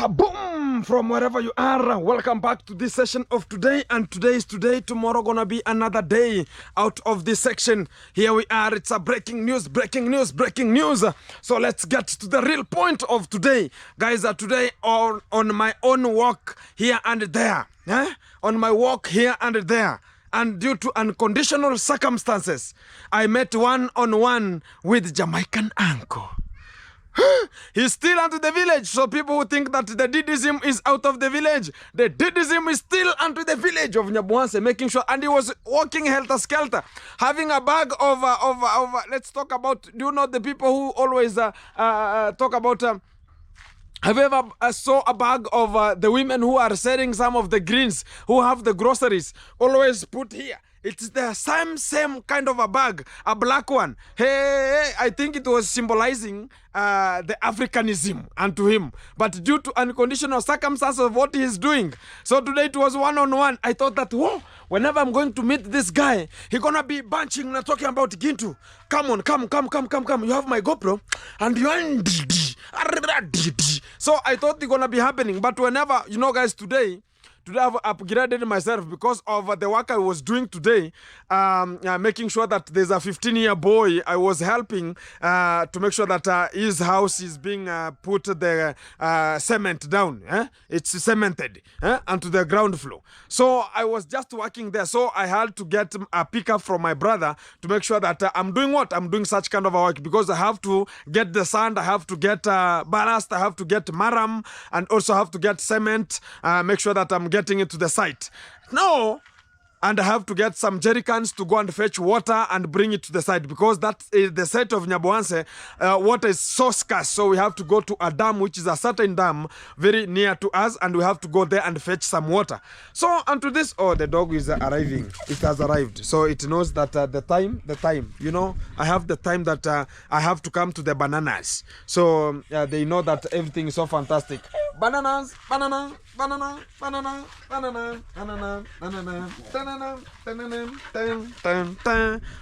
Kaboom! From wherever you are, welcome back to this session of today. And today is today, tomorrow gonna be another day out of this section. Here we are, it's a breaking news. So let's get to the real point of today. Guys, today on my own walk here and there, on my walk here and there, and due to unconditional circumstances, I met one-on-one with Jamaican uncle. He's still unto the village. So people who think that the Didism is out of the village, the Didism is still unto the village of Nyabuanse, making sure. And he was walking helter-skelter, having a bag of let's talk about, do you know the people who always talk about, have you ever saw a bag of the women who are selling some of the greens, who have the groceries, always put here? It's the same kind of a bag, a black one. Hey, I think it was symbolizing the Africanism unto him. But due to unconditional circumstances of what he is doing. So today it was one-on-one. I thought that, whoa, whenever I'm going to meet this guy, he's gonna be bunching and talking about Gintu. Come on, come. You have my GoPro and you are... So I thought it's gonna be happening. But whenever, you know guys, today I've upgraded myself because of the work I was doing today, making sure that there's a 15-year boy. I was helping to make sure that his house is being put the cement down. It's cemented onto the ground floor. So I was just working there. So I had to get a pickup from my brother to make sure that I'm doing what? I'm doing such kind of a work because I have to get the sand, I have to get ballast, I have to get maram, and also have to get cement, make sure that I'm getting it to the site. No, and I have to get some jerry cans to go and fetch water and bring it to the site because that is the site of Nyabuanse. Water is so scarce, so we have to go to a dam, which is a certain dam very near to us, and we have to go there and fetch some water. So unto this, oh, the dog is arriving. It has arrived, so it knows that the time. You know, I have the time that I have to come to the bananas. So they know that everything is so fantastic. Bananas.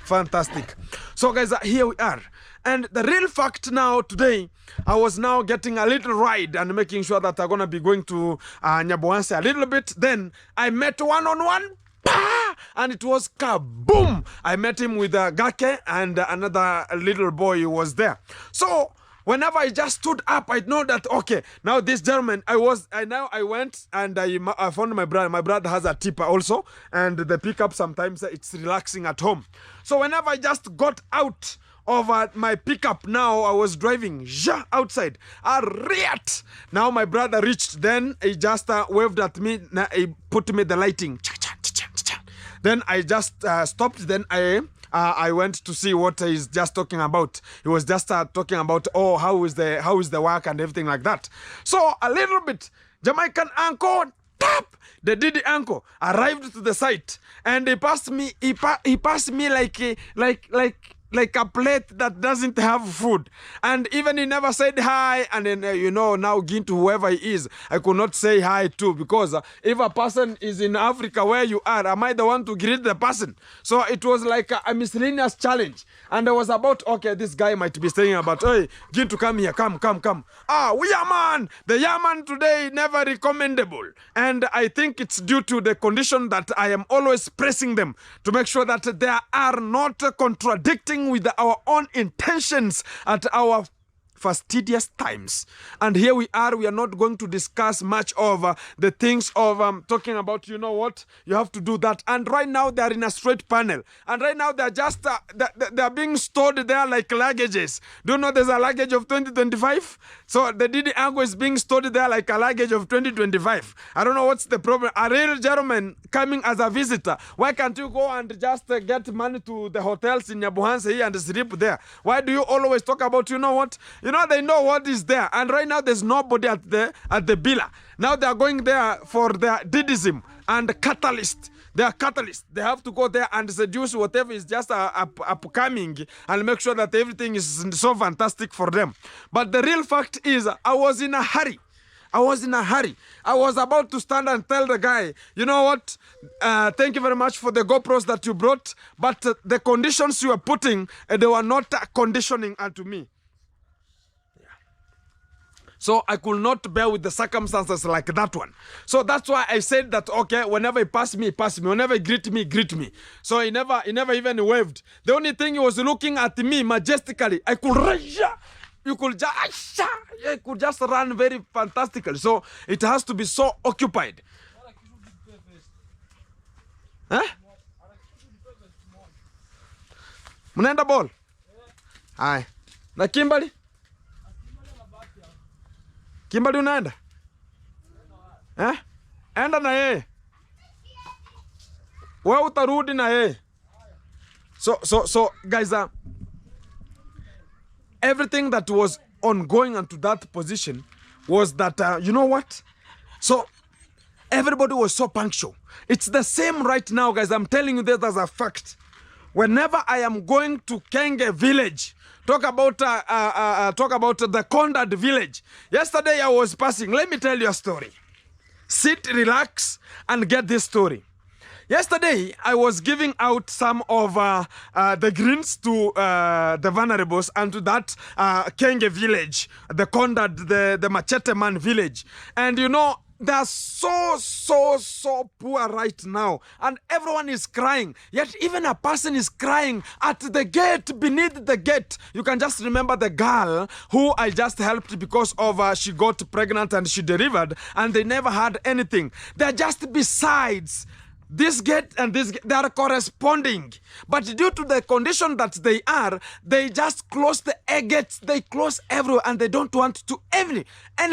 Fantastic. So guys, here we are. And the real fact now today, I was now getting a little ride and making sure that I'm gonna be going to Nyabuanse a little bit. Then I met one-on-one, and it was kaboom. I met him with Gake and another little boy who was there. So whenever I just stood up, I know that, okay, now this gentleman, I went and I found my brother. My brother has a tipper also, and the pickup sometimes it's relaxing at home. So whenever I just got out of my pickup, now I was driving outside. Now my brother reached, then he just waved at me, he put me the lighting. Then I just stopped, then I went to see what he's just talking about. He was just talking about, oh, how is the work and everything like that. So a little bit, Jamaican uncle, tap, the Didi uncle arrived to the site, and he passed me. He passed me like a plate that doesn't have food, and even he never said hi. And then you know, now Gintu, whoever he is, I could not say hi to, because if a person is in Africa where you are, am I the one to greet the person? So it was like a miscellaneous challenge, and I was about, okay, this guy might be saying about, hey Gintu, come here, come. We are man, the Yaman today never recommendable, and I think it's due to the condition that I am always pressing them to make sure that they are not contradicting with our own intentions at our fastidious times. And here we are not going to discuss much of the things of talking about, you know what, you have to do that. And right now they are in a straight panel, and right now they're just they're being stored there like luggages. Do you know there's a luggage of 2025? So the Didi Ango is being stored there like a luggage of 2025. I don't know what's the problem. A real gentleman coming as a visitor, why can't you go and just get money to the hotels in Nyabuanse here and sleep there? Why do you always talk about, you know what, you know, they know what is there, and right now there's nobody at the Bila. Now they are going there for their Didism and catalyst. They are catalysts. They have to go there and seduce whatever is just upcoming and make sure that everything is so fantastic for them. But the real fact is, I was in a hurry. I was about to stand and tell the guy, you know what, thank you very much for the GoPros that you brought, but the conditions you are putting, they were not conditioning unto me. So I could not bear with the circumstances like that one. So that's why I said that, okay, whenever he passed me, he passed me. Whenever he greet me, greet me. So he never even waved. The only thing he was looking at me majestically. I could you could just run very fantastically. So it has to be so occupied. Huh? Mnaenda ball? Hai. Na Kimberly? Kimberly unaenda? Enda na yeye. Wewe utarudi na yeye. So guys, everything that was ongoing onto that position was that, you know what? So everybody was so punctual. It's the same right now, guys. I'm telling you this as a fact. Whenever I am going to Kenge village, talk about the Kondad village. Yesterday I was passing. Let me tell you a story. Sit, relax, and get this story. Yesterday, I was giving out some of the greens to the vulnerables and to that Kenge village, the Kondad, the Machete Man village. And you know, they're so poor right now. And everyone is crying. Yet even a person is crying at the gate, beneath the gate. You can just remember the girl who I just helped because of she got pregnant and she delivered. And they never had anything. They're just besides. This gate and this gate, they are corresponding. But due to the condition that they just close the gates. They close everywhere and they don't want to any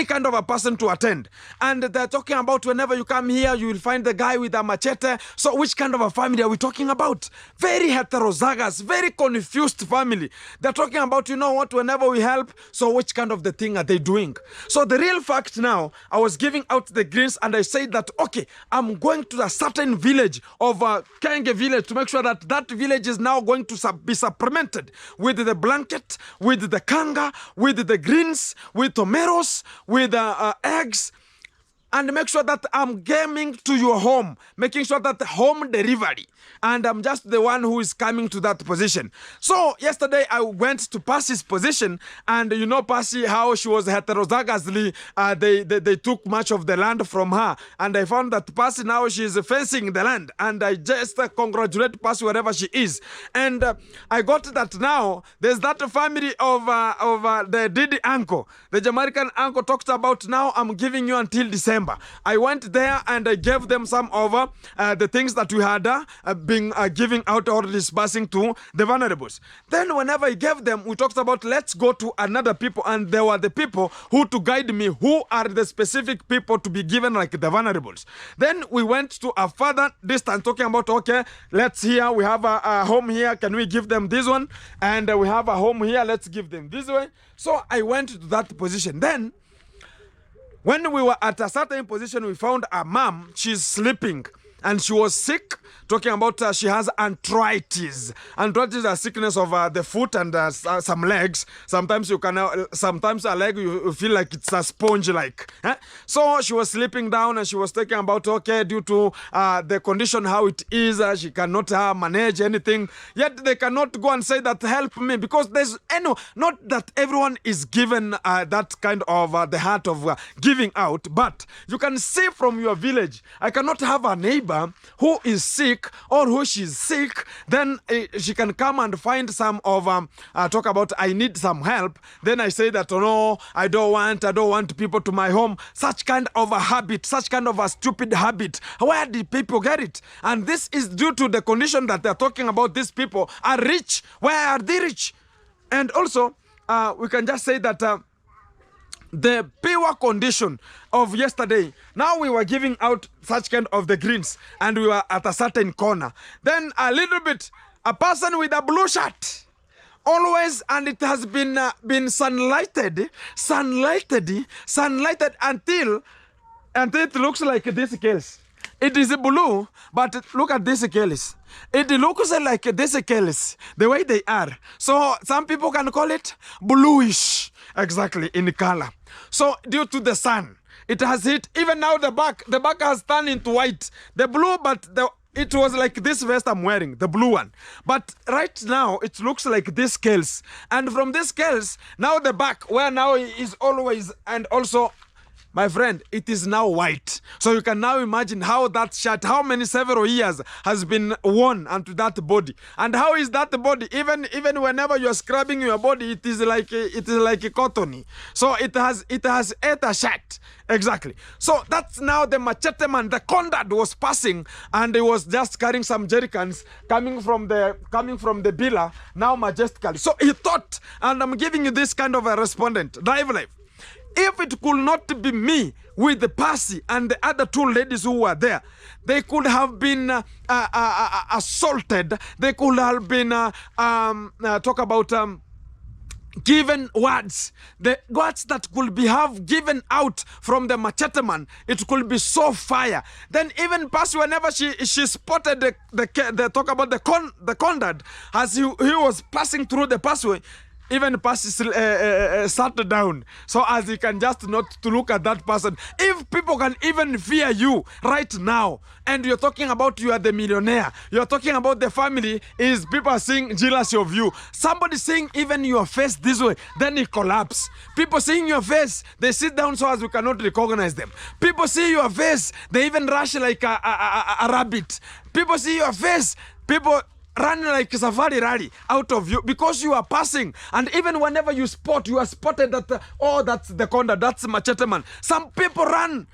kind of a person to attend. And they're talking about whenever you come here, you will find the guy with a machete. So which kind of a family are we talking about? Very heterozygous, very confused family. They're talking about, you know what, whenever we help, so which kind of the thing are they doing? So the real fact now, I was giving out the greens and I said that, okay, I'm going to a certain village of Kenge village to make sure that that village is now going to be supplemented with the blanket, with the kanga, with the greens, with tomatoes, with eggs, and make sure that I'm gaming to your home, making sure that home delivery. And I'm just the one who is coming to that position. So yesterday I went to Passy's position, and you know Passy, how she was heterozygously, they took much of the land from her. And I found that Passy now she is fencing the land. And I just congratulate Passy wherever she is. And I got that now there's that family of the Didi uncle. The Jamaican uncle talked about, now I'm giving you until December. I went there and I gave them some of the things that we had been giving out or dispersing to the vulnerables. Then whenever I gave them, we talked about let's go to another people, and there were the people who to guide me, who are the specific people to be given like the vulnerables. Then we went to a further distance talking about, okay, let's here, we have a home here, can we give them this one? And we have a home here, let's give them this way. So I went to that position. Then when we were at a certain position, we found a mom, she's sleeping and she was sick, talking about she has arthritis. Arthritis is a sickness of the foot and some legs. Sometimes you can, sometimes a leg you feel like it's a sponge like. So she was sleeping down and she was talking about, okay, due to the condition how it is, she cannot manage anything. Yet they cannot go and say that help me, because there's not that everyone is given that kind of the heart of giving out. But you can see from your village, I cannot have a neighbor who is sick or who she's sick, then she can come and find some of talk about I need some help. Then I say that, oh no, I don't want people to my home. Such kind of a habit, such kind of a stupid habit. Where did people get it? And this is due to the condition that they're talking about. These people are rich. Where are they rich? And also we can just say that the pure condition of yesterday, now we were giving out such kind of the greens and we were at a certain corner. Then a little bit, a person with a blue shirt, always, and it has been sunlighted until it looks like this case. It is blue, but look at this case. It looks like this case, the way they are. So some people can call it bluish, exactly, in color. So due to the sun, it has hit, even now the back has turned into white. The blue, but it was like this vest I'm wearing, the blue one. But right now, it looks like these scales. And from these scales, now the back, where now is always, and also, my friend, it is now white. So you can now imagine how that shirt, how many several years has been worn onto that body. And how is that body? Even whenever you're scrubbing your body, it is like a cottony. So it has ate a shirt. Exactly. So that's now the machete man, the conduct was passing, and he was just carrying some jerrycans coming from the villa, now majestically. So he thought, and I'm giving you this kind of a respondent, drive life. If it could not be me with the Percy and the other two ladies who were there, they could have been assaulted. They could have been given words. The words that could be have given out from the machete man, it could be so fire. Then even Percy, whenever she spotted the talk about the conduct, as he was passing through the passway, even Percy sat down, so as you can just not to look at that person. If people can even fear you right now, and you're talking about you are the millionaire, you're talking about the family, is people are seeing jealousy of you. Somebody seeing even your face this way, then it collapse. People seeing your face, they sit down so as you cannot recognize them. People see your face, they even rush like a rabbit. People see your face, people run like a safari rally out of you because you are passing. And even whenever you are spotted that, oh, that's the conda, that's machete man. Some people run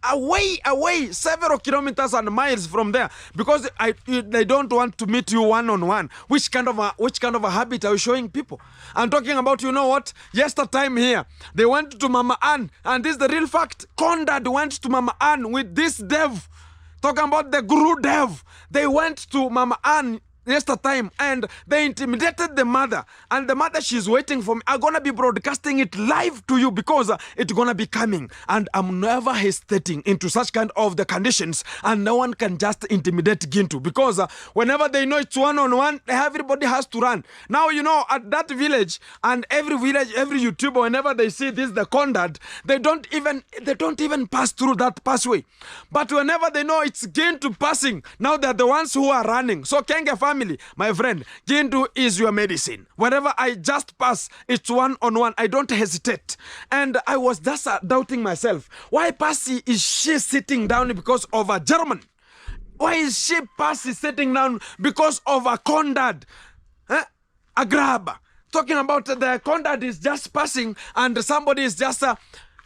away several kilometers and miles from there because they don't want to meet you one-on-one. Which kind of a habit are you showing people? I'm talking about, you know what? Yesterday here, they went to Mama Ann, and this is the real fact. Conda went to Mama Ann with this dev. Talking about the guru dev. They went to Mama Ann yesterday and they intimidated the mother. And the mother, she's waiting for me. I'm going to be broadcasting it live to you because it's going to be coming. And I'm never hesitating into such kind of the conditions. And no one can just intimidate Gintu because whenever they know it's one-on-one, everybody has to run. Now, you know, at that village and every YouTuber, whenever they see this, the conduct, they don't even pass through that pathway. But whenever they know it's Gintu passing, now they're the ones who are running. So Kenge family, my friend, Gintu is your medicine. Whenever I just pass, it's one-on-one. I don't hesitate. And I was just doubting myself. Why Percy is she sitting down because of a German? Why is she Percy sitting down because of a conduct? A grab. Talking about the conduct is just passing and somebody is just...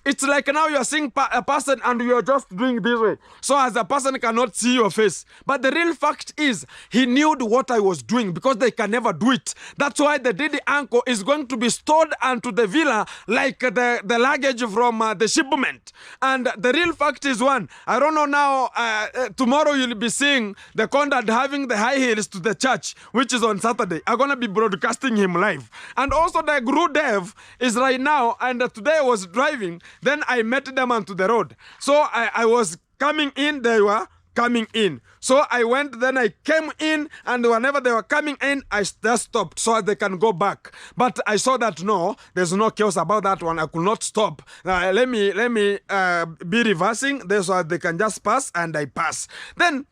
it's like now you are seeing a person and you are just doing this way. So as a person cannot see your face. But the real fact is, he knew what I was doing because they can never do it. That's why the Didi uncle is going to be stored onto the villa like the luggage from the shipment. And the real fact is one, I don't know now, tomorrow you'll be seeing the conduct having the high heels to the church, which is on Saturday. I'm going to be broadcasting him live. And also the Guru Dev is right now, and today I was driving. Then I met them onto the road. So I was coming in, they were coming in. So I went, then I came in, and whenever they were coming in, I just stopped so they can go back. But I saw that no, there's no chaos about that one. I could not stop. Let me be reversing, so they can just pass, and I pass. Then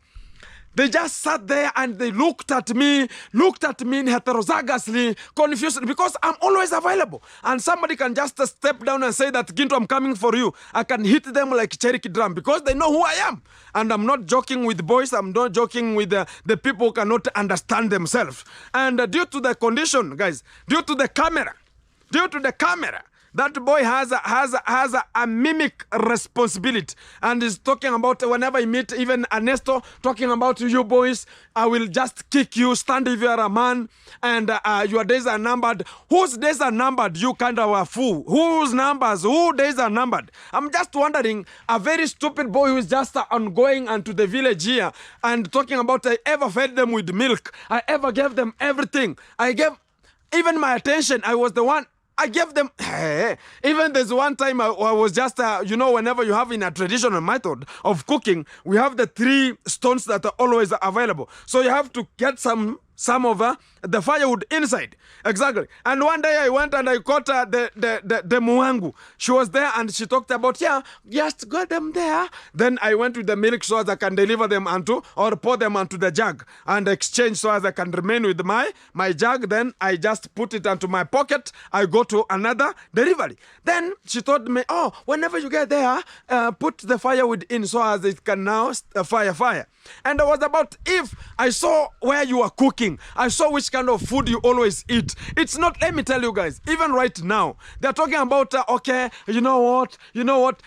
they just sat there and they looked at me heterozygously, confused, because I'm always available. And somebody can just step down and say that, Gintu, I'm coming for you. I can hit them like Cherokee drum because they know who I am. And I'm not joking with boys. I'm not joking with the people who cannot understand themselves. And due to the condition, guys, due to the camera, that boy has a mimic responsibility and is talking about whenever I meet even Ernesto, talking about you boys, I will just kick you, stand if you are a man, and your days are numbered. Whose days are numbered? You kind of a fool. Whose days are numbered? I'm just wondering, a very stupid boy who is just ongoing onto the village here and talking about I ever fed them with milk. I ever gave them everything. I gave even my attention. I was the one. I gave them, even there's one time I was just, you know, whenever you have in a traditional method of cooking, we have the 3 stones that are always available. So you have to get some some of the firewood inside. Exactly. And one day I went and I caught the muangu. She was there and she talked about, yeah, just got them there. Then I went with the milk so as I can deliver them onto, or pour them onto the jug and exchange so as I can remain with my jug. Then I just put it into my pocket. I go to another delivery. Then she told me, oh, whenever you get there, put the firewood in so as it can now fire. And it was about, if I saw where you are cooking, I saw which kind of food you always eat. It's not, let me tell you guys, even right now, they're talking about, okay, you know what,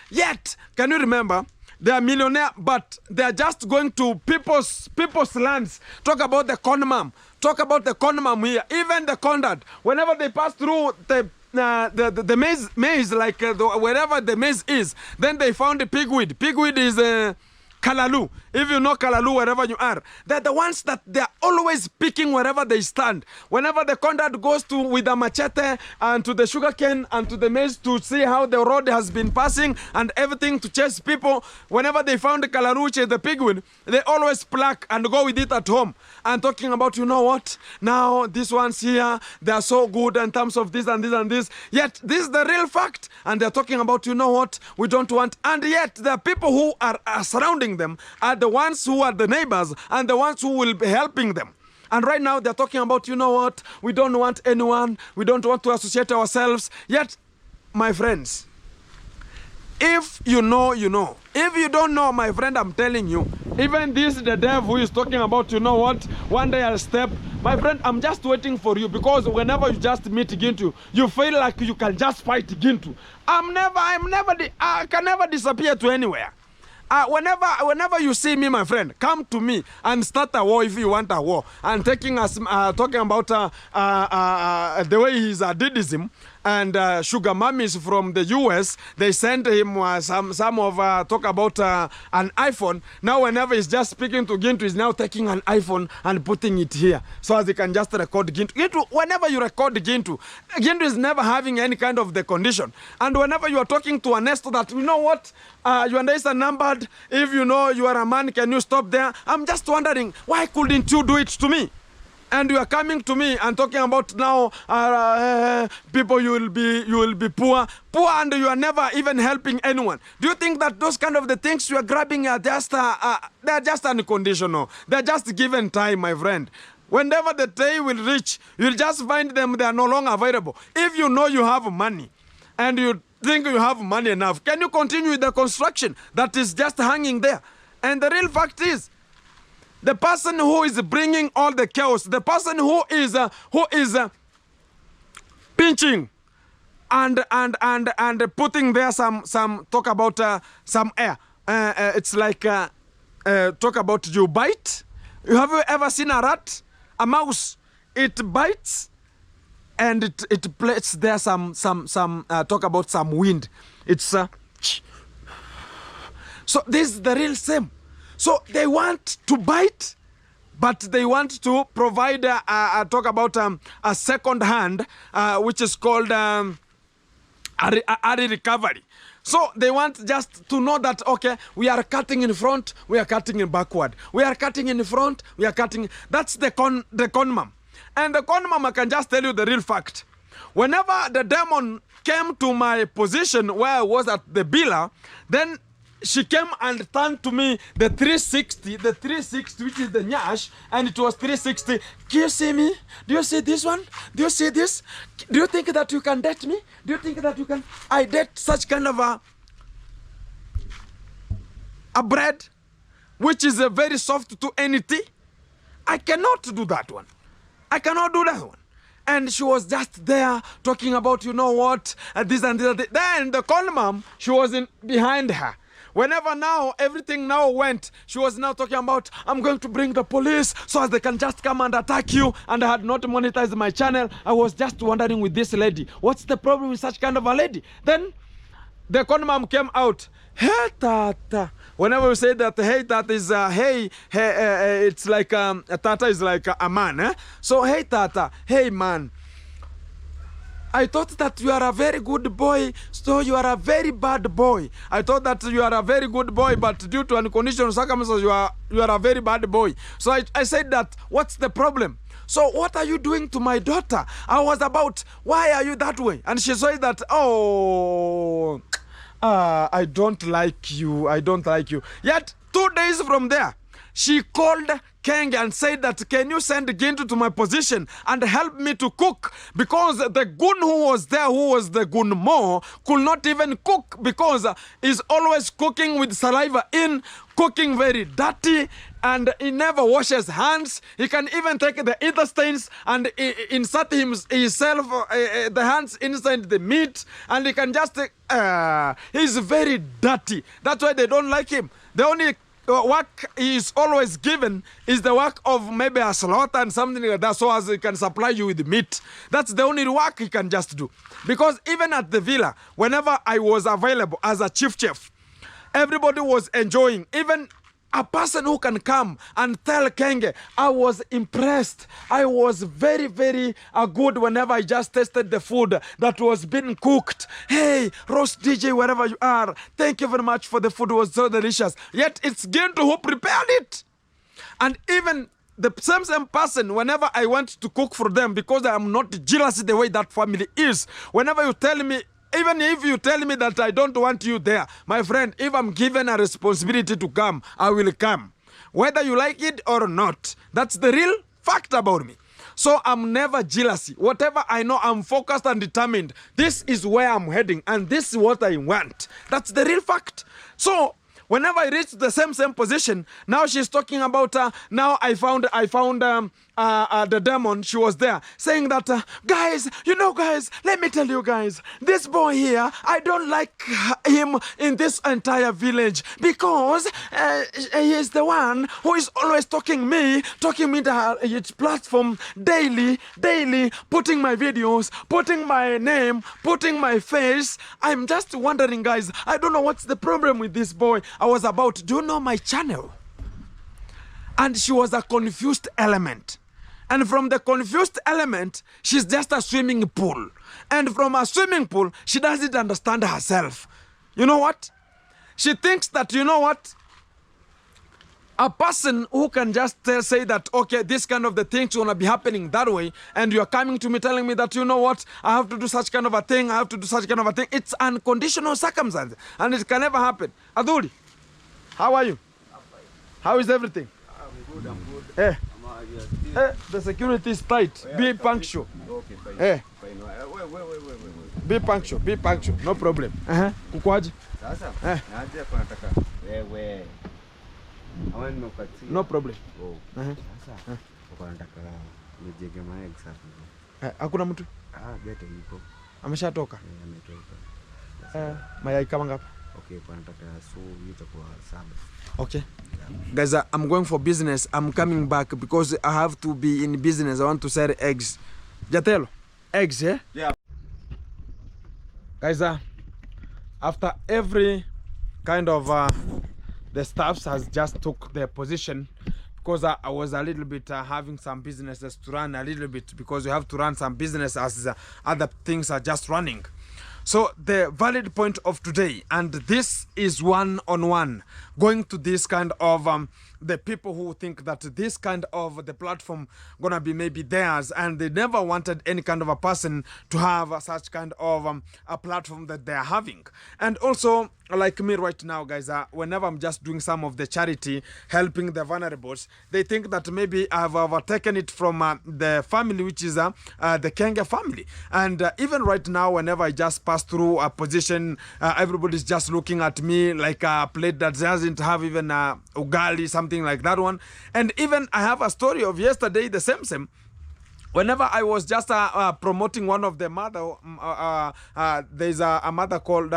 yet, can you remember, they are millionaire, but they are just going to people's lands. Talk about the conmam. Talk about the conmam here. Even the condad, whenever they pass through the maize, like wherever the maize is, then they found the pigweed. Pigweed is Kalalu. If you know Kalalu, wherever you are, they're the ones that they're always picking wherever they stand. Whenever the conduct goes to with a machete and to the sugarcane and to the maize to see how the road has been passing and everything to chase people, whenever they found the Kalalu, which is the pigweed, they always pluck and go with it at home. And talking about, you know what, now these ones here, they are so good in terms of this and this and this. Yet this is the real fact. And they're talking about, you know what, we don't want. And yet the people who are surrounding them are the ones who are the neighbors and the ones who will be helping them. And right now they're talking about, you know what, we don't want anyone, we don't want to associate ourselves. Yet, my friends, if you know, you know. If you don't know, my friend, I'm telling you, even this, the dev who is talking about, you know what, one day I'll step. My friend, I'm just waiting for you, because whenever you just meet Gintu, you feel like you can just fight Gintu. I can never disappear to anywhere. Whenever you see me, my friend, come to me and start a war if you want a war. And talking about the way he's Didism and Sugar Mummies from the US, they sent him some of talk about an iPhone. Now whenever he's just speaking to Gintu, he's now taking an iPhone and putting it here so as he can just record Gintu. Gintu, whenever you record Gintu is never having any kind of the condition. And whenever you are talking to a nest that, you know what, your days are numbered, if you know you are a man, can you stop there? I'm just wondering, why couldn't you do it to me? And you are coming to me and talking about now people, you will be poor, and you are never even helping anyone. Do you think that those kind of the things you are grabbing are just they're just unconditional? They're just given time, my friend. Whenever the day will reach, you'll just find them, they are no longer available. If you know you have money and you think you have money enough, can you continue with the construction that is just hanging there? And the real fact is, the person who is bringing all the chaos, the person who is pinching and putting there some talk about some air. It's like talk about you bite. Have you ever seen a rat, a mouse? It bites, and it places there some talk about some wind. It's so this is the real same. So they want to bite, but they want to provide talk about a second hand, which is called a recovery. So they want just to know that, okay, we are cutting in front, we are cutting in backward. We are cutting in front, we are cutting. That's the conmam. And the conmam, I can just tell you the real fact. Whenever the demon came to my position where I was at the Bila, then she came and turned to me the 360, which is the nyash, and it was 360. Do you see me? Do you see this one? Do you see this? Do you think that you can date me? Do you think that you can? I date such kind of a bread, which is very soft to any tea. I cannot do that one. I cannot do that one. And she was just there talking about, you know what, this and this. Then the conmam, she was behind her. Whenever now, everything now went, she was now talking about, I'm going to bring the police so as they can just come and attack you. And I had not monetized my channel. I was just wondering with this lady, what's the problem with such kind of a lady? Then the conmam came out. Hey, tata. Whenever we say that, hey, tata is, it's like, tata is like a man. Eh? So, hey, tata, hey, man. I thought that you are a very good boy, so you are a very bad boy. I thought that you are a very good boy, but due to unconditional circumstances, you are a very bad boy. So I said that, what's the problem? So what are you doing to my daughter? I was about, why are you that way? And she said that, oh, I don't like you. I don't like you. Yet 2 days from there, she called Kenge and said that, can you send Gintu to my position and help me to cook? Because the gun who was there, who was the gun more, could not even cook because he's always cooking with saliva in, cooking very dirty, and he never washes hands. He can even take the intestines and insert himself, the hands inside the meat, and he can just, he's very dirty. That's why they don't like him. The only work he is always given is the work of maybe a slaughter and something like that, so as he can supply you with meat. That's the only work he can just do. Because even at the villa, whenever I was available as a chief chef, everybody was enjoying. Even a person who can come and tell Kenge, I was impressed. I was very, very good whenever I just tasted the food that was being cooked. Hey, Roast DJ, wherever you are, thank you very much for the food. It was so delicious. Yet it's Gintu who prepared it. And even the same person, whenever I went to cook for them, because I am not jealous the way that family is, whenever you tell me, even if you tell me that I don't want you there, my friend, if I'm given a responsibility to come, I will come. Whether you like it or not. That's the real fact about me. So I'm never jealous. Whatever I know, I'm focused and determined. This is where I'm heading and this is what I want. That's the real fact. So whenever I reach the same position, now she's talking about, now I found the demon. She was there saying that, guys, you know, guys, let me tell you guys, this boy here, I don't like him in this entire village because he is the one who is always talking me to his platform daily, putting my videos, putting my name, putting my face. I'm just wondering, guys, I don't know what's the problem with this boy. I was about, do you know my channel? And she was a confused element. And from the confused element, she's just a swimming pool. And from a swimming pool, she doesn't understand herself. You know what? She thinks that, you know what? A person who can just say that, okay, this kind of the things gonna be happening that way, and you're coming to me telling me that, you know what, I have to do such kind of a thing, I have to do such kind of a thing. It's unconditional circumstance, and it can never happen. Aduli, how are you? I'm fine. How is everything? I'm good, I'm good. The security is tight. Be punctual. Okay, fine. Wait. Be punctual. No problem. Kukwaji? Sasa, naje hapa nataka wewe. Hawa nimekupatia. No problem. Sasa, uko nataka nijenge mayai sasa. Hakuna mtu? Gete yupo. Ameshatoka? Ametoka. Mayai kama ngapi? Okay, kwa nataka so itakuwa 7. Okay. Guys, I'm going for business. I'm coming back because I have to be in business. I want to sell eggs. Jatelo, eggs, yeah? Yeah. Guys, after every kind of the staffs has just took their position, because I was a little bit having some businesses to run a little bit, because you have to run some business as other things are just running. So the valid point of today, and this is one-on-one, going to this kind of the people who think that this kind of the platform gonna be maybe theirs, and they never wanted any kind of a person to have such kind of a platform that they are having. And also, like me right now, guys, whenever I'm just doing some of the charity, helping the vulnerables, they think that maybe I've overtaken it from the family, which is the Kenge family. And even right now, whenever I just pass through a position, everybody's just looking at me like a plate that doesn't have even ugali, something like that one. And even I have a story of yesterday, the same. Whenever I was just promoting one of the mother, there's a mother called,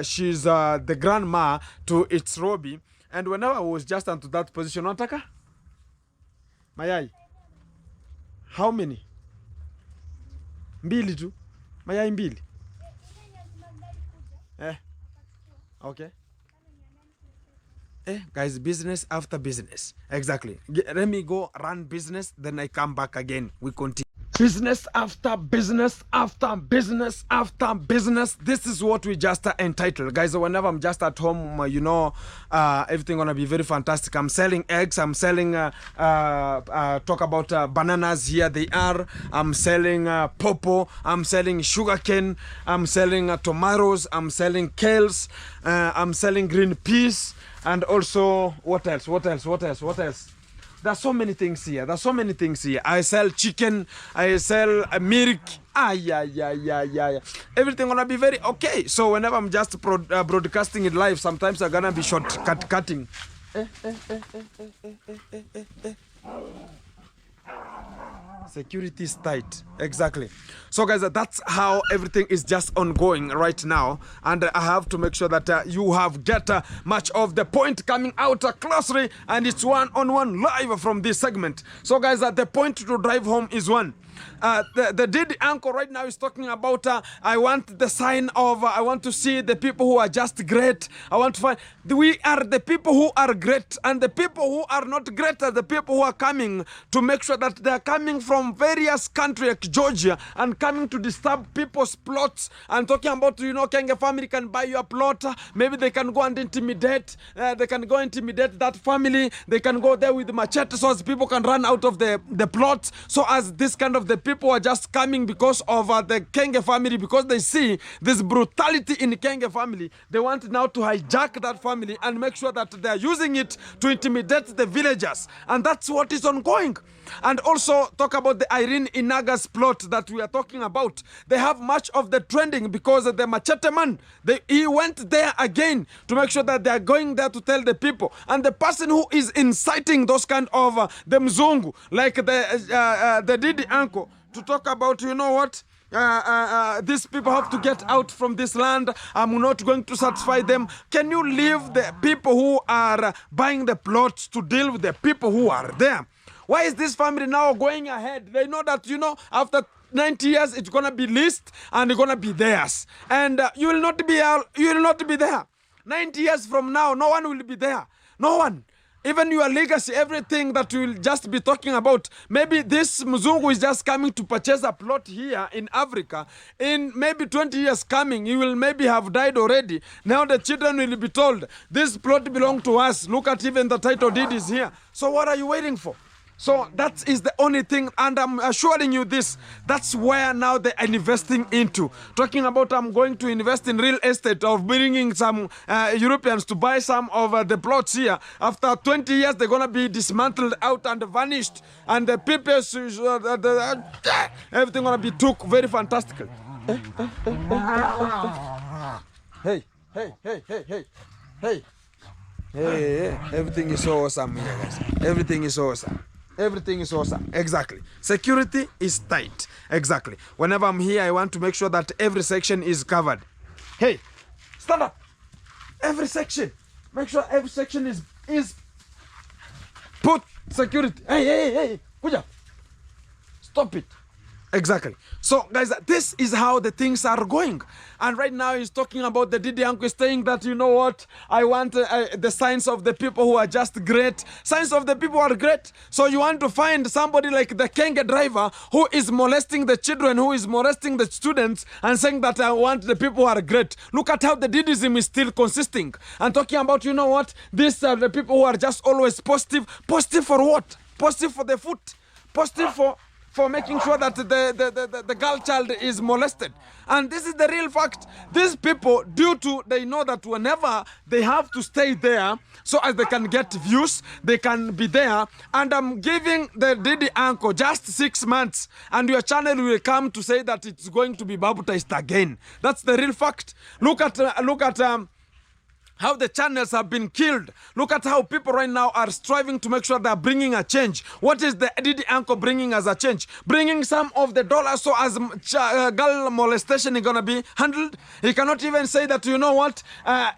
she's the grandma to its Robbie. And whenever I was just onto that position, Nataka? Mayai. How many? Mbili tu. Mayai mbili. Okay. Guys, business after business. Exactly. Let me go run business, then I come back again. We continue. Business after business after business after business. This is what we just entitled, guys. Whenever I'm just at home, everything gonna be very fantastic. I'm selling eggs. I'm selling talk about bananas. Here they are. I'm selling pawpaw. I'm selling sugarcane. I'm selling tomatoes. I'm selling kales. I'm selling green peas. And also, what else? There's so many things here. I sell chicken. I sell milk. Everything gonna be very okay. So whenever I'm just broadcasting it live, sometimes I'm gonna be cutting. Security is tight. Exactly. So guys, that's how everything is just ongoing right now, and I have to make sure that you have get much of the point coming out closely, and it's one-on-one live from this segment. So guys, the point to drive home is one. The Diddy uncle right now is talking about I want the sign of I want to see the people who are just great. I want to find we are the people who are great, and the people who are not great are the people who are coming to make sure that they are coming from various countries like Georgia and coming to disturb people's plots and talking about, you know, Kenge family can buy your plot. Maybe they can go and intimidate. They can go intimidate that family. They can go there with machete so as people can run out of the plot. So as this kind of the people are just coming because of the Kenge family, because they see this brutality in Kenge family, they want now to hijack that family and make sure that they are using it to intimidate the villagers. And that's what is ongoing. And also talk about the Irene Inaga's plot that we are talking about. They have much of the trending because the machete man, he went there again to make sure that they are going there to tell the people. And the person who is inciting those kind of the Mzungu, like the Didi uncle, to talk about, you know what, these people have to get out from this land. I'm not going to satisfy them. Can you leave the people who are buying the plots to deal with the people who are there? Why is this family now going ahead? They know that, you know, after 90 years, it's going to be leased and it's going to be theirs. And you will not be there. 90 years from now, no one will be there. No one. Even your legacy, everything that you will just be talking about. Maybe this Mzungu is just coming to purchase a plot here in Africa. In maybe 20 years coming, he will maybe have died already. Now the children will be told, this plot belongs to us. Look at even the title deed is here. So what are you waiting for? So that is the only thing, and I'm assuring you this, that's where now they are investing into. Talking about I'm going to invest in real estate or bringing some Europeans to buy some of the plots here. After 20 years, they're going to be dismantled out and vanished. And the people, everything going to be took very fantastically. Hey. Hey, everything is so awesome here, guys. Everything is awesome. Everything is awesome. Exactly. Security is tight. Exactly. Whenever I'm here, I want to make sure that every section is covered. Hey, stand up. Every section. Make sure every section is put security. Hey. Kuja. Stop it. Exactly. So, guys, this is how the things are going. And right now he's talking about the Didi uncle saying that, you know what, I want the signs of the people who are just great. Signs of the people who are great. So you want to find somebody like the Kenge driver who is molesting the children, who is molesting the students, and saying that I want the people who are great. Look at how the Didism is still consisting. And talking about, you know what, these are the people who are just always positive. Positive for what? Positive for the foot. Positive for making sure that the girl child is molested. And this is the real fact. These people, they know that whenever they have to stay there so as they can get views, they can be there. And I'm giving the Didi uncle just 6 months and your channel will come to say that it's going to be baptized again. That's the real fact. Look at how the channels have been killed. Look at how people right now are striving to make sure they are bringing a change. What is the Didi uncle bringing as a change? Bringing some of the dollars so as girl molestation is going to be handled. He cannot even say that, you know what,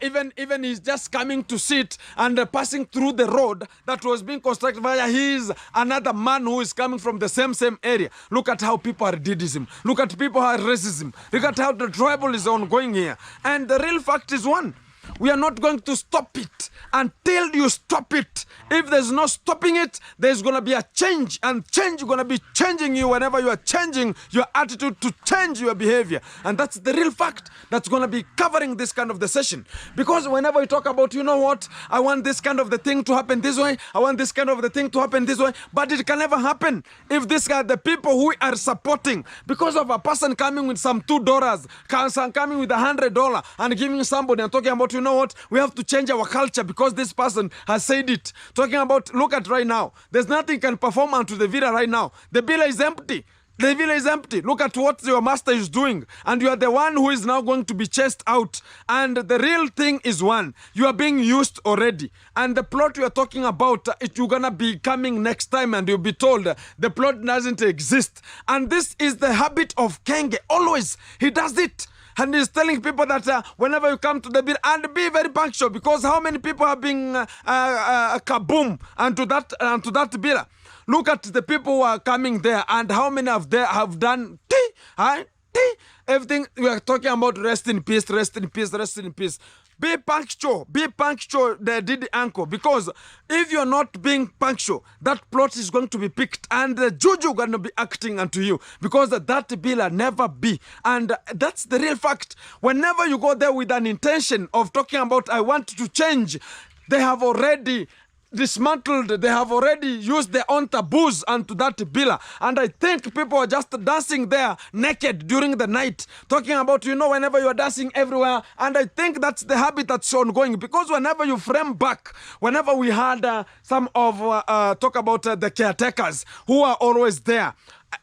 even he's just coming to sit and passing through the road that was being constructed via his another man who is coming from the same area. Look at how people are Didism. Look at people who are racism. Look at how the tribal is ongoing here. And the real fact is one. We are not going to stop it until you stop it. If there's no stopping it, there's going to be a change, and change is going to be changing you whenever you are changing your attitude to change your behavior. And that's the real fact that's going to be covering this kind of the session. Because whenever you talk about, you know what, I want this kind of the thing to happen this way, I want this kind of the thing to happen this way, but it can never happen if this guy, the people who are supporting, because of a person coming with some $2, coming with $100 and giving somebody and talking about, you know what, we have to change our culture because this person has said it. Talking about, look at right now, there's nothing can perform unto the villa right now. The villa is empty. The villa is empty. Look at what your master is doing. And you are the one who is now going to be chased out. And the real thing is one. You are being used already. And the plot you are talking about, you're going to be coming next time and you'll be told the plot doesn't exist. And this is the habit of Kenge. Always. He does it. And he's telling people that whenever you come to the bill, and be very punctual, because how many people have been kaboom onto that bill? Look at the people who are coming there, and how many of them have done everything. We are talking about rest in peace, rest in peace, rest in peace. Be punctual, they did the uncle. Because if you're not being punctual, that plot is going to be picked and the juju going to be acting unto you. Because that bill will never be. And that's the real fact. Whenever you go there with an intention of talking about, I want to change, they have already dismantled, they have already used their own taboos onto that pillar. And I think people are just dancing there naked during the night, talking about, you know, whenever you are dancing everywhere. And I think that's the habit that's ongoing, because whenever you frame back, whenever we had some of talk about the caretakers who are always there,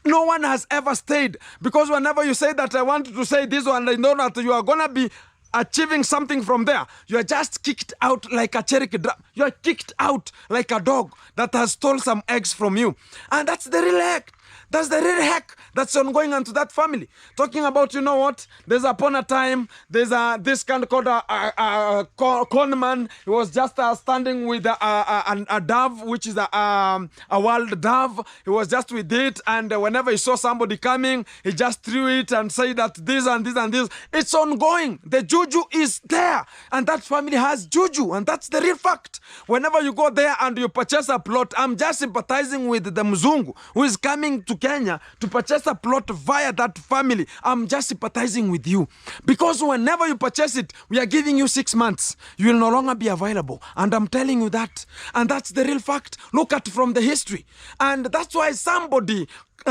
no one has ever stayed, because whenever you say that I want to say this one, I know that you are gonna be achieving something from there, you are just kicked out like a cherry drum. You are kicked out like a dog that has stole some eggs from you. And that's the real heck. That's the real heck that's ongoing onto that family. Talking about, you know what, there's upon a time, there's this kind called a conman. He was just standing with a dove, which is a wild dove. He was just with it, and whenever he saw somebody coming, he just threw it and said that this and this and this. It's ongoing. The juju is there, and that family has juju, and that's the real fact. Whenever you go there and you purchase a plot, I'm just sympathizing with the Mzungu who is coming to Kenya to purchase a plot via that family. I'm just sympathizing with you, because whenever you purchase it, we are giving you 6 months. You will no longer be available, and I'm telling you that. And that's the real fact. Look at from the history. And that's why somebody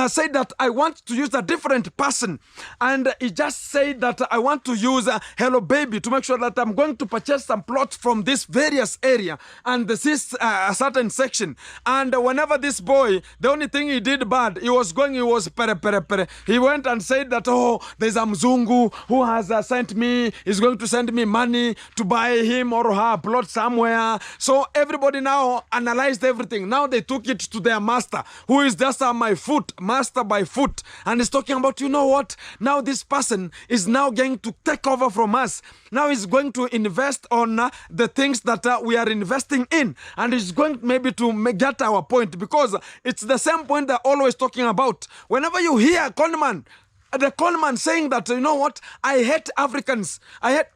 said that I want to use a different person, and he just said that I want to use Hello Baby to make sure that I'm going to purchase some plots from this various area and this is a certain section. And whenever this boy, the only thing he did bad, he was pere. He went and said that, oh, there's a Mzungu who has sent me, he's going to send me money to buy him or her plot somewhere. So everybody now analyzed everything. Now they took it to their master, who is just my foot, master by foot, and is talking about, you know what, now this person is now going to take over from us. Now he's going to invest on the things that we are investing in, and he's going maybe to get our point, because it's the same point they're always talking about. Whenever you hear the conman saying that, you know what, I hate Africans.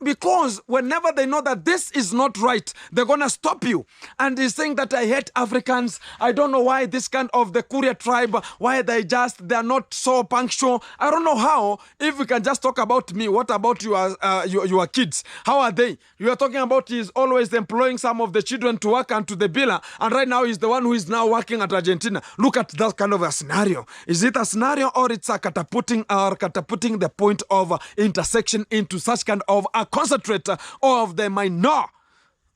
Because whenever they know that this is not right, they're going to stop you. And he's saying that I hate Africans. I don't know why this kind of the Kuria tribe, why they're not so punctual. I don't know how. If we can just talk about me, what about your kids? How are they? You are talking about he's always employing some of the children to work onto the villa, and right now he's the one who is now working at Argentina. Look at that kind of a scenario. Is it a scenario, or it's a catapulting the point of intersection into such kind of a concentrate of the minor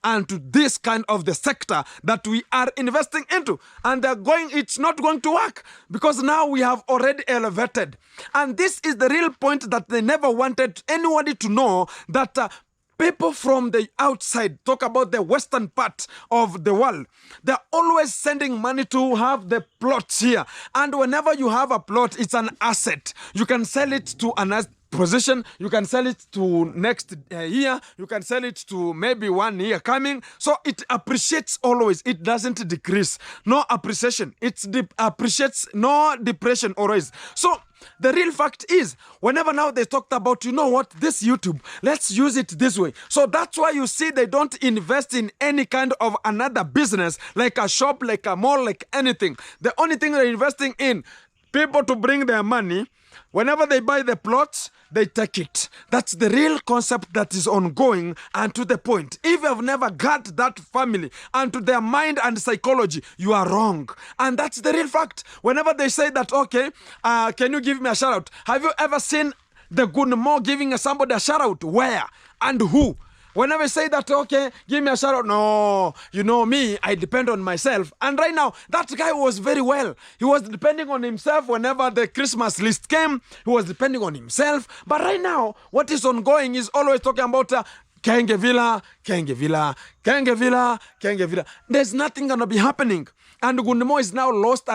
and to this kind of the sector that we are investing into? And it's not going to work, because now we have already elevated. And this is the real point that they never wanted anybody to know, that people from the outside talk about the western part of the world. They're always sending money to have the plots here. And whenever you have a plot, it's an asset. You can sell it to another position, you can sell it to next year, you can sell it to maybe 1 year coming. So it appreciates always. It doesn't decrease. No appreciation. It appreciates, no depression always. So the real fact is, whenever now they talked about, you know what, this YouTube, let's use it this way. So that's why you see they don't invest in any kind of another business, like a shop, like a mall, like anything. The only thing they're investing in, people to bring their money. Whenever they buy the plots, they take it. That's the real concept that is ongoing and to the point. If you have never got that family and to their mind and psychology, you are wrong. And that's the real fact. Whenever they say that, okay, can you give me a shout out? Have you ever seen the Gunmo giving somebody a shout out? Where and who? Whenever I say that, okay, give me a shout out. No, you know me, I depend on myself. And right now, that guy was very well. He was depending on himself whenever the Christmas list came. He was depending on himself. But right now, what is ongoing is always talking about Kenge Villa, Kenge Villa, Kenge Villa, Kenge Villa. There's nothing going to be happening. And Gunmo is now lost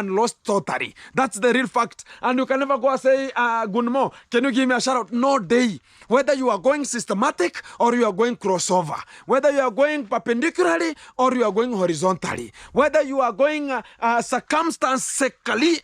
totally. That's the real fact. And you can never go and say, Gunmo, can you give me a shout out? No day. Whether you are going systematic or you are going crossover. Whether you are going perpendicularly or you are going horizontally. Whether you are going circumstantially,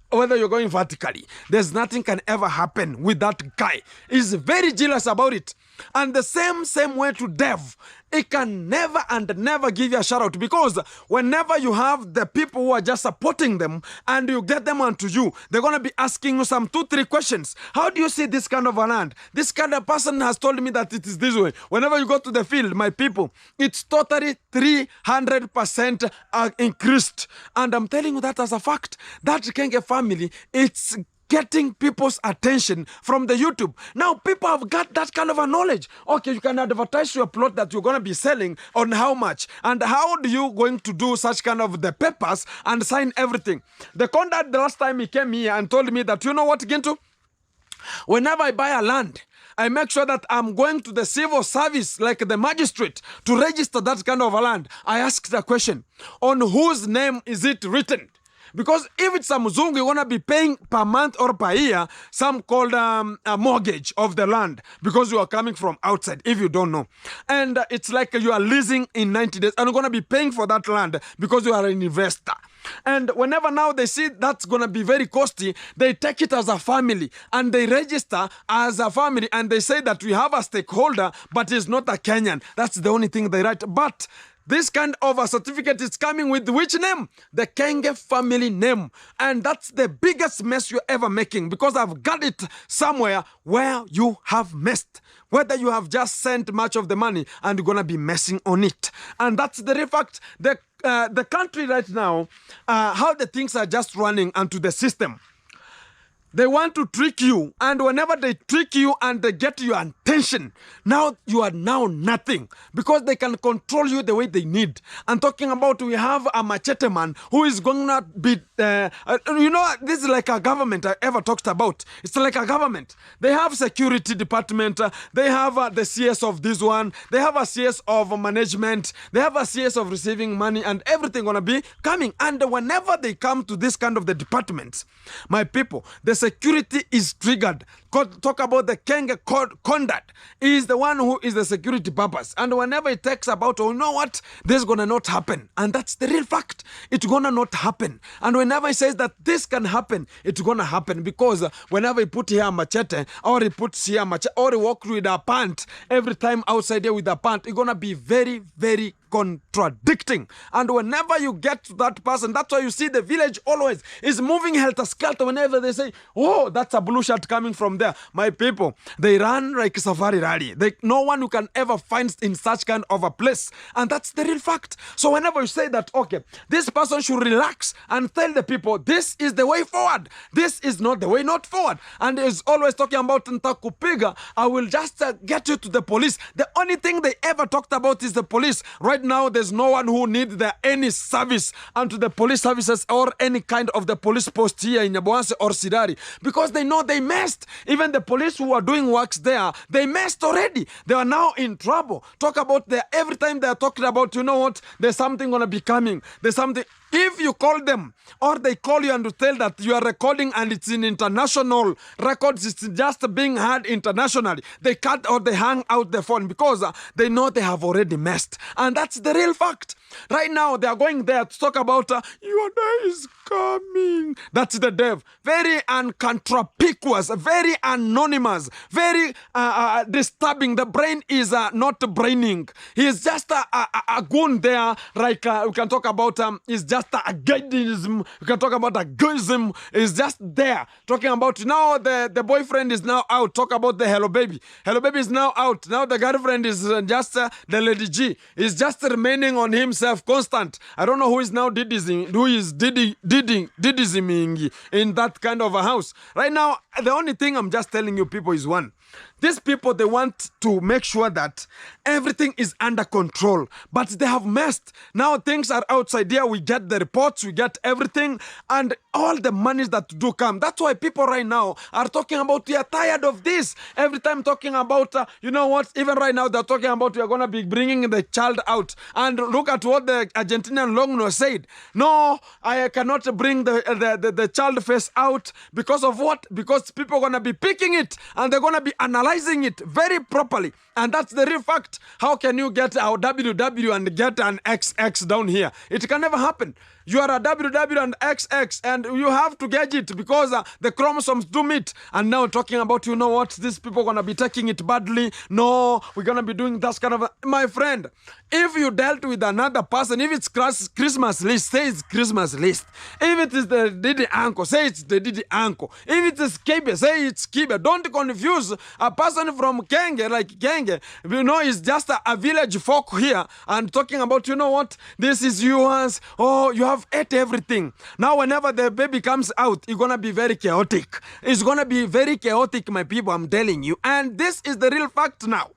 whether you're going vertically, there's nothing can ever happen with that guy. He's very jealous about it. And the same way to Dev, he can never and never give you a shout out, because whenever you have the people who are just supporting them and you get them onto you, they're going to be asking you some 2-3 questions. How do you see this kind of a land? This kind of person has told me that it is this way. Whenever you go to the field, my people, it's totally 300% increased. And I'm telling you that as a fact. That Kenge family, it's getting people's attention from the YouTube. Now, people have got that kind of a knowledge. Okay, you can advertise your plot that you're going to be selling on how much. And how do you going to do such kind of the papers and sign everything? The contact the last time he came here and told me that, you know what, Gintu? Whenever I buy a land, I make sure that I'm going to the civil service, like the magistrate, to register that kind of a land. I ask the question, on whose name is it written? Because if it's a Mzungu, you're going to be paying per month or per year some called a mortgage of the land, because you are coming from outside, if you don't know. And it's like you are leasing in 90 days and you're going to be paying for that land because you are an investor. And whenever now they see that's going to be very costly, they take it as a family and they register as a family and they say that we have a stakeholder, but he's not a Kenyan. That's the only thing they write. But this kind of a certificate is coming with which name? The Kenge family name. And that's the biggest mess you're ever making, because I've got it somewhere where you have messed. Whether you have just sent much of the money and you're going to be messing on it. And that's the real fact. The country right now, how the things are just running onto the system. They want to trick you, and whenever they trick you and they get your attention, now you are now nothing, because they can control you the way they need. I'm talking about, we have a machete man who is going to be, you know, this is like a government I ever talked about. It's like a government. They have security department, they have the CS of this one, they have a CS of management, they have a CS of receiving money, and everything gonna be coming. And whenever they come to this kind of the departments, my people, the security is triggered. Talk about the Kenge conduct. He is the one who is the security purpose. And whenever it takes about, oh, you know what, this is gonna not happen. And that's the real fact. It's gonna not happen. And whenever he says that this can happen, it's gonna happen. Because whenever he put here a machete, or he puts here a machete, or he walk with a pant, every time outside here with a pant, it's gonna be very, very contradicting. And whenever you get to that person, that's why you see the village always is moving helter-skelter. Whenever they say, oh, that's a blue shirt coming from there, my people, they run like safari rally. No one who can ever find in such kind of a place. And that's the real fact. So whenever you say that, okay, this person should relax and tell the people, this is the way forward, this is not the way not forward. And is always talking about Ntakupiga, I will just get you to the police. The only thing they ever talked about is the police. Right now, there's no one who needs any service unto the police services or any kind of the police post here in Nyaboanse or Sidari, because they know they messed. Even the police who are doing works there, they messed already. They are now in trouble. Talk about every time they are talking about, you know what, there's something going to be coming. There's something. If you call them or they call you and to tell that you are recording and it's in international records, it's just being heard internationally, they cut or they hang out the phone because they know they have already messed. And that's the real fact. Right now, they are going there to talk about your day is coming. That's the dev. Very unconspicuous, very anonymous, very disturbing. The brain is not braining. He is just a goon there. Like we can talk about is just a guidism. We can talk about a guism. Is just there talking about now the boyfriend is now out. Talk about the hello baby. Hello baby is now out. Now the girlfriend is just the lady G. Is just remaining on himself constant. I don't know who is now didisming in that kind of a house. Right now, the only thing I'm just telling you people is one. These people, they want to make sure that everything is under control, but they have messed. Now things are outside here. We get the reports, we get everything, and all the monies that do come. That's why people right now are talking about we are tired of this. Every time talking about, you know what, even right now they're talking about we are going to be bringing the child out. And look at what the Argentinian Longno said. No, I cannot bring the child face out because of what? Because people are going to be picking it and they're going to be analyzing it very properly. And that's the real fact. How can you get our WW and get an XX down here? It can never happen. You are a WW and XX and you have to get it because the chromosomes do meet. And now talking about, you know what, these people are going to be taking it badly. No, we're going to be doing that kind of... My friend, if you dealt with another person, if it's Christmas list, say it's Christmas list. If it is the Didi uncle, say it's the Didi uncle. If it is Kibe, say it's Kibe. Don't confuse a person from Genge, like Genge, you know, it's just a village folk here and talking about, you know what, this is yours. Oh, you have ate everything. Now, whenever the baby comes out, it's going to be very chaotic. It's going to be very chaotic, my people, I'm telling you. And this is the real fact now.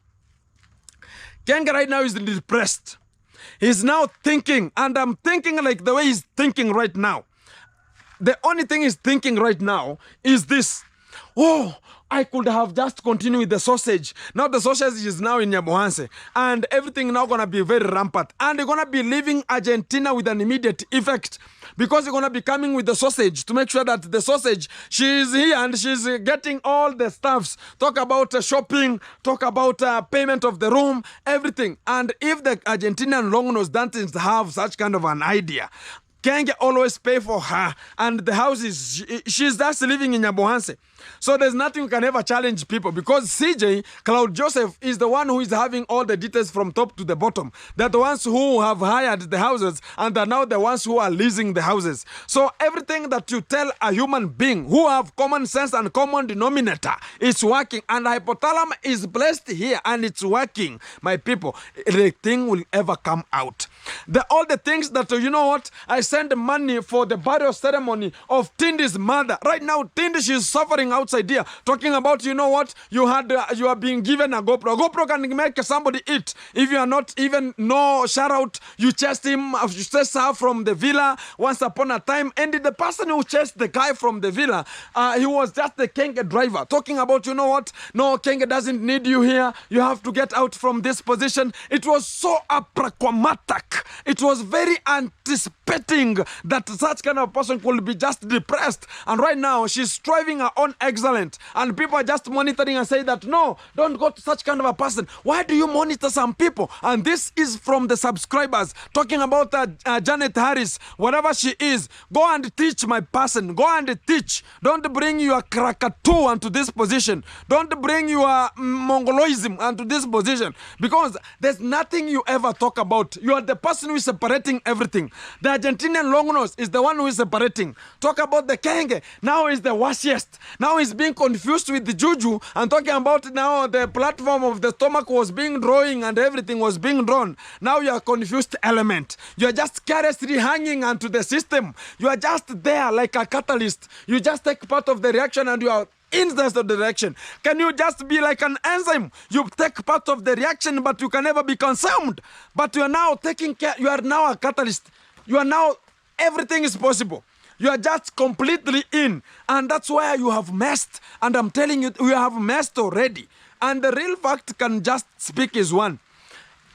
Genge right now is depressed. He's now thinking, and I'm thinking like the way he's thinking right now. The only thing he's thinking right now is this. Oh, I could have just continued with the sausage. Now the sausage is now in Nyabohanse. And everything now going to be very rampant. And they're going to be leaving Argentina with an immediate effect. Because they're going to be coming with the sausage to make sure that the sausage, she's here and she's getting all the stuffs. Talk about shopping, talk about payment of the room, everything. And if the Argentinian long-nose don't have such kind of an idea, Genge always pay for her, and the house is, she's just living in Nyabohanse. So there's nothing you can ever challenge people because CJ, Claude Joseph, is the one who is having all the details from top to the bottom. They're the ones who have hired the houses and they're now the ones who are leasing the houses. So everything that you tell a human being who have common sense and common denominator is working, and hypothalamus is blessed here and it's working, my people. The thing will ever come out. All the things that, you know what, I send money for the burial ceremony of Tindy's mother. Right now, Tindy, she's suffering outside here. Talking about, you know what, you are being given a GoPro. A GoPro can make somebody eat. If you are not even, no shout out, you chased him, you chased her from the villa once upon a time. And the person who chased the guy from the villa, he was just the Kenge driver. Talking about, you know what, no, Kenge doesn't need you here. You have to get out from this position. It was so apraquamatic. It was very anticipating that such kind of person could be just depressed. And right now, she's striving her own excellence. And people are just monitoring and say that, no, don't go to such kind of a person. Why do you monitor some people? And this is from the subscribers. Talking about Janet Harris, whatever she is, go and teach my person. Go and teach. Don't bring your Krakatu onto this position. Don't bring your Mongoloism onto this position. Because there's nothing you ever talk about. You are the person who is separating everything. The Argentinian longnose is the one who is separating. Talk about the Kenge. Now is the worst. Now he's being confused with the juju and talking about now the platform of the stomach was being drawing and everything was being drawn. Now you are confused element. You are just carelessly hanging onto the system. You are just there like a catalyst. You just take part of the reaction and you are in the direction. Can you just be like an enzyme? You take part of the reaction, but you can never be consumed. But you are now taking care. You are now a catalyst. You are now, everything is possible. You are just completely in. And that's where you have messed. And I'm telling you, you have messed already. And the real fact can just speak is one.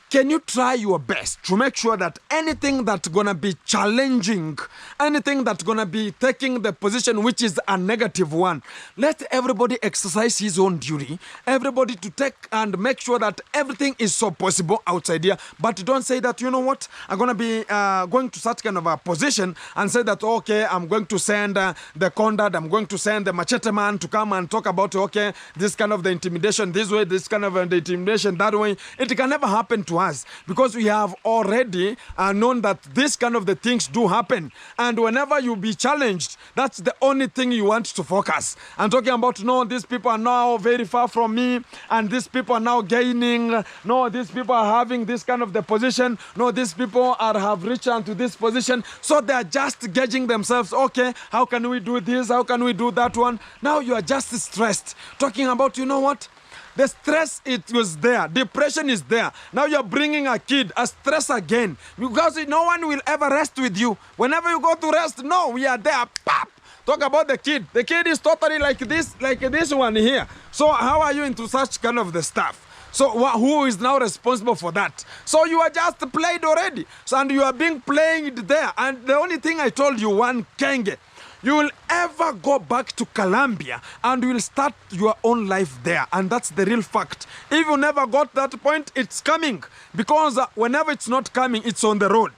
can you try your best to make sure that anything that's gonna be challenging, anything that's gonna be taking the position which is a negative one, let everybody exercise his own duty, everybody to take and make sure that everything is so possible outside here, but don't say that, you know what, I'm gonna be going to such kind of a position and say that, okay, I'm going to send the Condad, I'm going to send the Machete man to come and talk about, okay, this kind of the intimidation this way, this kind of the intimidation that way. It can never happen to us because we have already known that this kind of the things do happen, and whenever you be challenged, that's the only thing you want to focus. I'm talking about, no, these people are now very far from me, and these people are now gaining, no, these people are having this kind of the position, no, these people have reached onto this position, so they are just gauging themselves, okay, how can we do this, how can we do that one? Now you are just stressed, talking about, you know what, the stress, it was there. Depression is there. Now you're bringing a kid, a stress again. Because no one will ever rest with you. Whenever you go to rest, no, we are there. Pop! Talk about the kid. The kid is totally like this one here. So how are you into such kind of the stuff? So who is now responsible for that? So you are just played already. So, and you are being played there. And the only thing I told you, one Kenge, you will ever go back to Colombia and you will start your own life there. And that's the real fact. If you never got that point, it's coming. Because whenever it's not coming, it's on the road.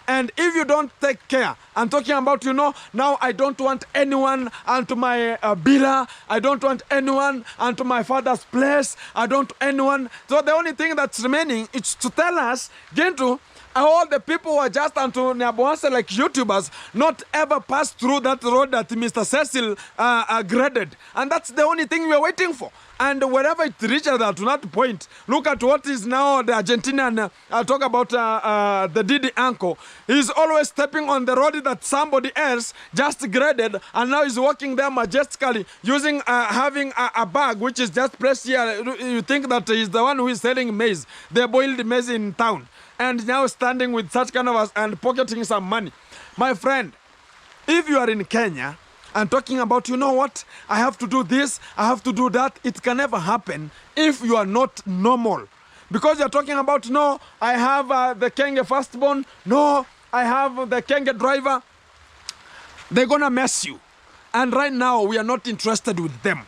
And if you don't take care, I'm talking about, you know, now I don't want anyone onto my villa. I don't want anyone onto my father's place. I don't want anyone. So the only thing that's remaining is to tell us, Gentu, all the people who are just onto Nyabohanse like YouTubers, not ever pass through that road that Mr. Cecil graded. And that's the only thing we're waiting for. And wherever it reaches that to that point, look at what is now the Argentinian, talk about the Didi uncle. He's always stepping on the road that somebody else just graded, and now he's walking there majestically using, having a bag which is just pressed here. You think that he's the one who is selling maize, the boiled maize in town, and now standing with such kind of and pocketing some money. My friend, if you are in Kenya and talking about, you know what, I have to do this, I have to do that, it can never happen if you are not normal. Because you're talking about, no, I have the Kenge firstborn, no, I have the Kenge driver, they're gonna mess you. And right now, we are not interested with them.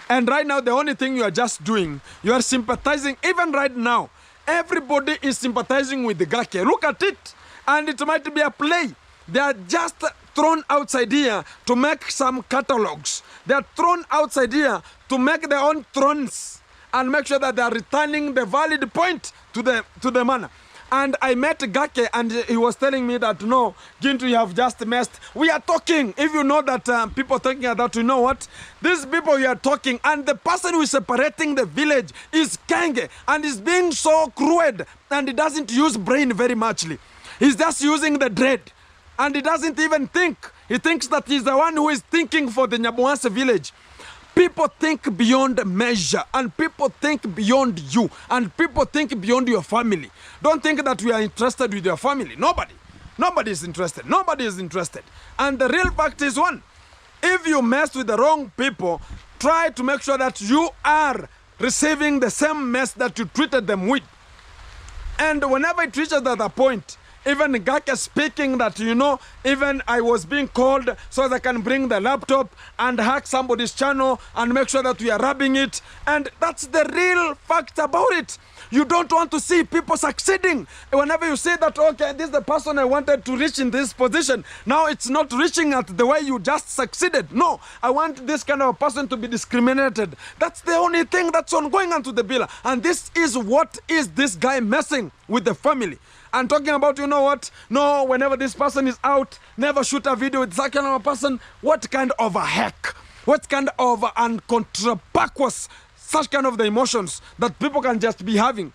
And right now, the only thing you are just doing, you are sympathizing, even right now, everybody is sympathizing with the Gake. Look at it. And it might be a play. They are just thrown outside here to make some catalogs. They are thrown outside here to make their own thrones and make sure that they are returning the valid point to the man. And I met Gake and he was telling me that, no, Gintu, you have just messed. We are talking. If you know that people talking about, you know what? These people we are talking, and the person who is separating the village is Kenge, and is being so cruel, and he doesn't use brain very muchly. He's just using the dread. And he doesn't even think. He thinks that he's the one who is thinking for the Nyabohanse village. People think beyond measure, and people think beyond you, and people think beyond your family. Don't think that we are interested with your family. Nobody. Nobody is interested. Nobody is interested. And the real fact is one. If you mess with the wrong people, try to make sure that you are receiving the same mess that you treated them with. And whenever it reaches that point, even Gake speaking that, you know, even I was being called so that I can bring the laptop and hack somebody's channel and make sure that we are rubbing it. And that's the real fact about it. You don't want to see people succeeding. Whenever you say that, okay, this is the person I wanted to reach in this position. Now it's not reaching at the way you just succeeded. No, I want this kind of person to be discriminated. That's the only thing that's ongoing onto the bill. And this is what is this guy messing with the family. And talking about, you know what, no, whenever this person is out, never shoot a video with that kind of a person. What kind of a heck? What kind of an backwards, such kind of the emotions that people can just be having?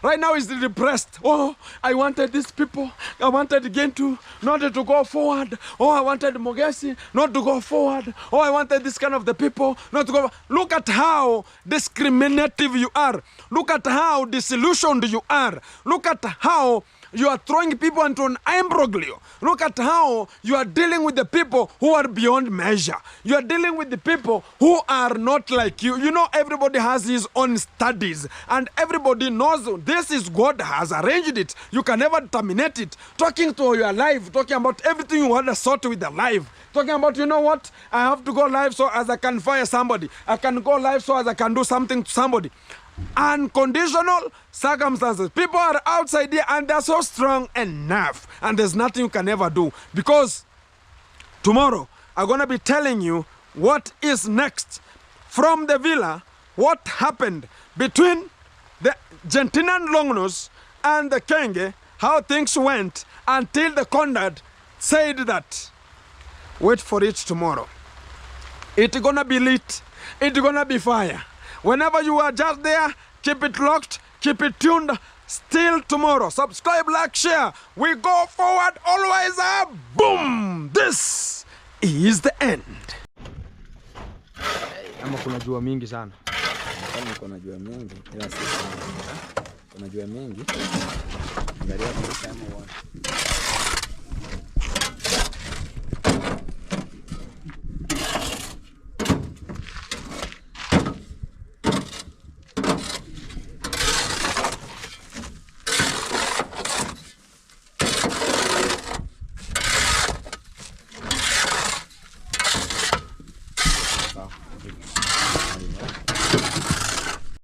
Right now is depressed. Oh, I wanted these people. I wanted Gentu not to go forward. Oh, I wanted Mogesi not to go forward. Oh, I wanted this kind of the people not to go. Look at how discriminative you are. Look at how disillusioned you are. Look at how you are throwing people into an imbroglio. Look at how you are dealing with the people who are beyond measure. You are dealing with the people who are not like you. You know, everybody has his own studies, and everybody knows this is God has arranged it. You can never terminate it. Talking to your life, talking about everything you want to sort with the life. Talking about, you know what, I have to go live so as I can fire somebody. I can go live so as I can do something to somebody. Unconditional circumstances. People are outside here and they're so strong enough. And there's nothing you can ever do. Because tomorrow, I'm going to be telling you what is next. From the villa, what happened between the Gentinan Longnose and the Kenge, how things went until the Conrad said that, wait for it tomorrow. It's gonna be lit. It's gonna be fire. Whenever you are just there, keep it locked, keep it tuned. Still tomorrow. Subscribe, like, share. We go forward, always up. Boom! This is the end. Ama kuna jua mingi sana. Kama kuna jua mingi, ila sisi kuna jua mingi. Angalia kama uone.